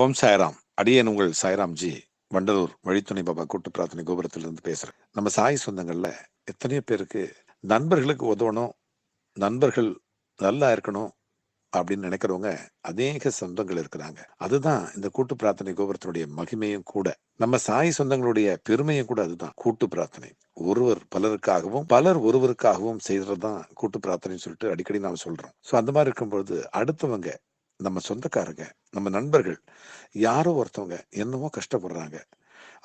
ஓம் சாய்ராம். அடியேன் உங்கள் சாய்ராம் ஜி. வண்டலூர் வழித்துணை பாபா கூட்டு பிரார்த்தனை கோபுரத்திலிருந்து பேசுறேன். நம்ம சாய் சொந்தங்கள்ல எத்தனையோ பேருக்கு நண்பர்களுக்கு உதவணும், நண்பர்கள் நல்லா இருக்கணும் அப்படின்னு நினைக்கிறவங்க அநேக சொந்தங்கள் இருக்கிறாங்க. அதுதான் இந்த கூட்டு பிரார்த்தனை கோபுரத்தினுடைய மகிமையும் கூட. நம்ம சாய் சொந்தங்களுடைய பெருமையும் கூட அதுதான். கூட்டு பிரார்த்தனை. ஒருவர் பலருக்காகவும் பலர் ஒருவருக்காகவும் செய்யறதுதான் கூட்டு பிரார்த்தனைன்னு சொல்லிட்டு அடிக்கடி நாம சொல்றோம். ஸோ அந்த மாதிரி இருக்கும்பொழுது அடுத்தவங்க, நம்ம சொந்தக்காரங்க, நம்ம நண்பர்கள், யாரோ ஒருத்தவங்க என்னவோ கஷ்டப்படுறாங்க.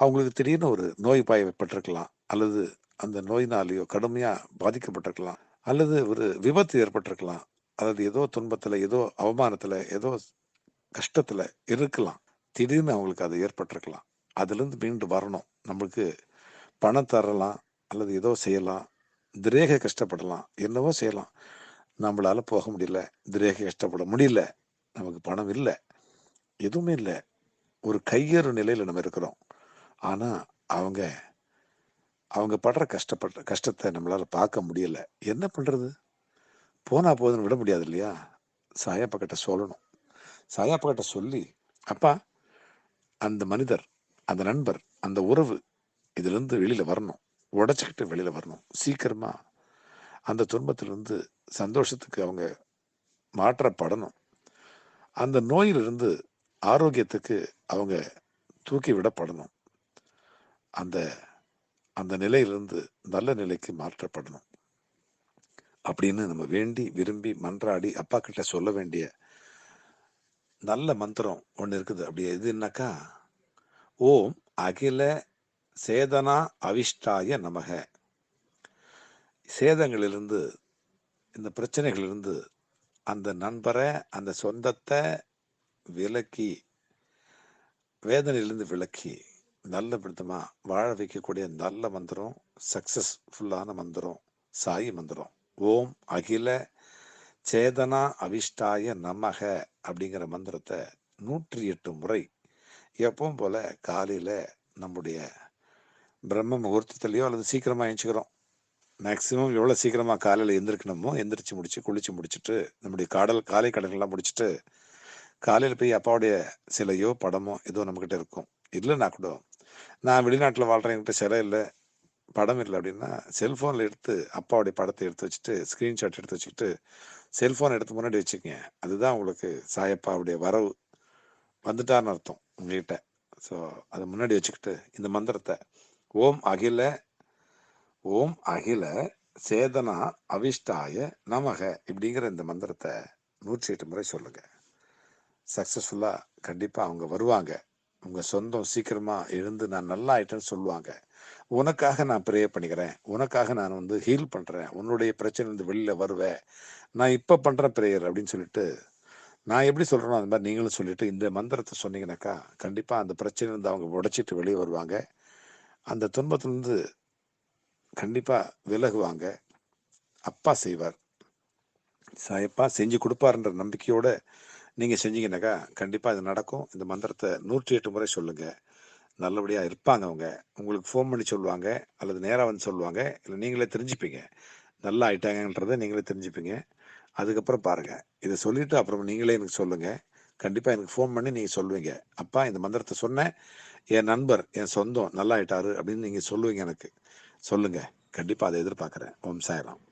அவங்களுக்கு திடீர்னு ஒரு நோய் பாயப்பட்டிருக்கலாம், அல்லது அந்த நோயினாலேயோ கடுமையா பாதிக்கப்பட்டிருக்கலாம், அல்லது ஒரு விபத்து ஏற்பட்டிருக்கலாம், அல்லது ஏதோ துன்பத்துல, ஏதோ அவமானத்துல, ஏதோ கஷ்டத்துல இருக்கலாம். திடீர்னு அவங்களுக்கு அது ஏற்பட்டிருக்கலாம். அதுலேருந்து மீண்டு வரணும். நம்மளுக்கு பணம் தரலாம், அல்லது ஏதோ செய்யலாம், திரேக கஷ்டப்படலாம், என்னவோ செய்யலாம். நம்மளால போக முடியல, திரேக கஷ்டப்பட முடியல, நமக்கு பணம் இல்லை, எதுவுமே இல்லை, ஒரு கையேறு நிலையில நம்ம இருக்கிறோம். ஆனா அவங்க அவங்க படுற கஷ்டத்தை நம்மளால பார்க்க முடியல. என்ன பண்றது? போனா போதுன்னு விட முடியாது இல்லையா? சாயப்பா கிட்ட சொல்லணும். சாயப்பா கிட்ட சொல்லி, அப்பா, அந்த மனிதர், அந்த நண்பர், அந்த உறவு இதுல இருந்து வெளியில வரணும், உடைச்சுக்கிட்டு வெளியில வரணும், சீக்கிரமா அந்த துன்பத்திலிருந்து சந்தோஷத்துக்கு அவங்க மாற்றப்படணும், அந்த நோயிலிருந்து ஆரோக்கியத்துக்கு அவங்க தூக்கி விடப்படணும், அந்த அந்த நிலையிலிருந்து நல்ல நிலைக்கு மாற்றப்படணும் அப்படின்னு நம்ம வேண்டி விரும்பி மன்றாடி அப்பா கிட்ட சொல்ல வேண்டிய நல்ல மந்திரம் ஒன்று இருக்குது. அப்படி எதுனாக்கா, ஓம் அகில சேதனா அவிஷ்டாய நமக. சேதங்களிலிருந்து, இந்த பிரச்சனைகளிலிருந்து அந்த நண்பரை, அந்த சொந்தத்தை விலக்கி, வேதனையிலிருந்து விலக்கி நல்ல விதமா வாழ வைக்கக்கூடிய நல்ல மந்திரம், சக்சஸ்ஃபுல்லான மந்திரம், சாயி மந்திரம். ஓம் அகில சேதனா அவிஷ்டாய நமக அப்படிங்கிற மந்திரத்தை 108 முறை எப்பவும் போல காலையில நம்முடைய பிரம்ம முகூர்த்தத்திலையோ அல்லது சீக்கிரமா எழுந்துக்கிறோம், மேக்சிமம் எவ்வளோ சீக்கிரமா காலையில் எந்திரிக்கணுமோ எந்திரிச்சு முடிச்சு குளிச்சு முடிச்சுட்டு நம்முடைய காலை கடன்கள்லாம் முடிச்சுட்டு காலையில் போய் அப்பாவுடைய சிலையோ படமோ ஏதோ நம்மக்கிட்ட இருக்கும். இல்லைன்னா கூட, நான் வெளிநாட்டில் வாழ்கிறேன், என்கிட்ட சிலை இல்லை, படம் இல்லை அப்படின்னா, செல்ஃபோனில் எடுத்து அப்பாவுடைய படத்தை எடுத்து வச்சுட்டு, ஸ்க்ரீன்ஷாட் எடுத்து வச்சுக்கிட்டு செல்ஃபோன் எடுத்து முன்னாடி வச்சுக்கங்க. அதுதான் உங்களுக்கு சாயப்பாவுடைய வரவு வந்துட்டான்னு அர்த்தம் உங்ககிட்ட. ஸோ அதை முன்னாடி வச்சுக்கிட்டு இந்த மந்திரத்தை ஓம் அகில ஓம் அகில சேதனா அவிஷ்டாய நமக இப்படிங்கிற இந்த மந்திரத்தை 108 முறை சொல்லுங்க. சக்சஸ்ஃபுல்லா கண்டிப்பா அவங்க வருவாங்க. உங்க சொந்தம் சீக்கிரமா எழுந்து நான் நல்லா ஆயிட்டேன்னு சொல்லுவாங்க. உனக்காக நான் ப்ரே பண்ணிக்கிறேன், உனக்காக நான் ஹீல் பண்றேன், உன்னுடைய பிரச்சனை இருந்து வெளியில வருவேன், நான் இப்ப பண்ற ப்ரேயர் அப்படின்னு சொல்லிட்டு, நான் எப்படி சொல்றேனோ அந்த மாதிரி நீங்களும் சொல்லிட்டு இந்த மந்திரத்தை சொன்னீங்கன்னாக்கா கண்டிப்பா அந்த பிரச்சனையிலிருந்து அவங்க உடைச்சிட்டு வெளியே வருவாங்க. அந்த துன்பத்திலிருந்து கண்டிப்பா விலகுவாங்க. அப்பா செய்வார், சாயப்பா செஞ்சு கொடுப்பாருன்ற நம்பிக்கையோட நீங்க செஞ்சீங்கன்னாக்கா கண்டிப்பா இது நடக்கும். இந்த மந்திரத்தை 108 முறை சொல்லுங்க. நல்லபடியா இருப்பாங்க அவங்க. உங்களுக்கு ஃபோன் பண்ணி சொல்லுவாங்க, அல்லது நேரா வந்து சொல்லுவாங்க, இல்லை நீங்களே தெரிஞ்சுப்பீங்க. நல்லா ஆயிட்டாங்கன்றதை நீங்களே தெரிஞ்சுப்பீங்க. அதுக்கப்புறம் பாருங்க, இதை சொல்லிட்டு அப்புறம் நீங்களே எனக்கு சொல்லுங்க. கண்டிப்பா எனக்கு ஃபோன் பண்ணி நீங்க சொல்லுவீங்க, அப்பா இந்த மந்திரத்தை சொன்னேன், என் நண்பர், என் சொந்தம் நல்லா ஆயிட்டாரு அப்படின்னு நீங்க சொல்லுவீங்க. எனக்கு சொல்லுங்க. கண்டிப்பா அதை எதிர்பார்க்கிறேன். ஓம் சாய்ராம்.